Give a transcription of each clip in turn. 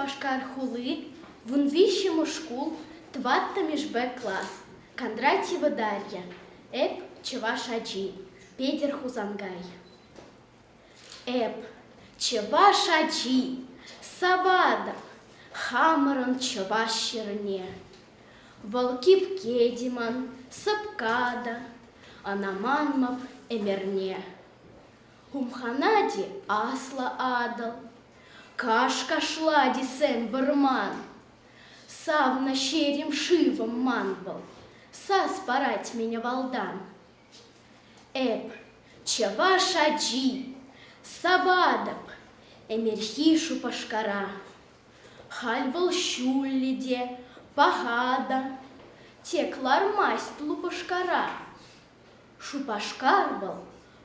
пашкар хули, вон вищему шкул, тватта межбек класс, Кондратьева Дарья, эп чеваш аджи, Петер Хузангай. Эп чеваш аджи, савадап, хамаран чеваш щерне, волкип кедиман, сапкада, анаманмап эмерне. Умханади асла адал, кашка шлади сен варман, савна щерем шивом манбал, сас парать меня валдан. Эп чаваш аджи, сабадап, эмерхишу пашкара, хальвал щуллиде, пагада, теклар масть лупашкара, шупашкарвал,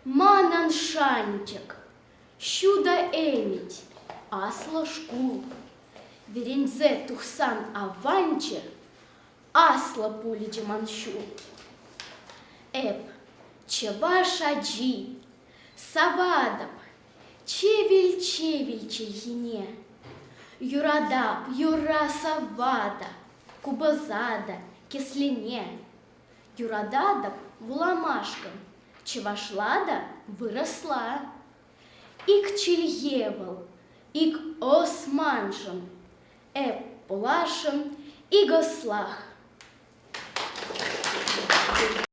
манан шантик, щуда эмить, асла шкул, верензе тухсан аванче, асла пулиджи манщу. Эп чеваш аджи, савадап, чевель чельгине, юрадап, юра савада, кубазада, кислине, юрададап вуламашкам, чевашлада выросла, ик чельевал, ик османжем, эп полашем и гослах.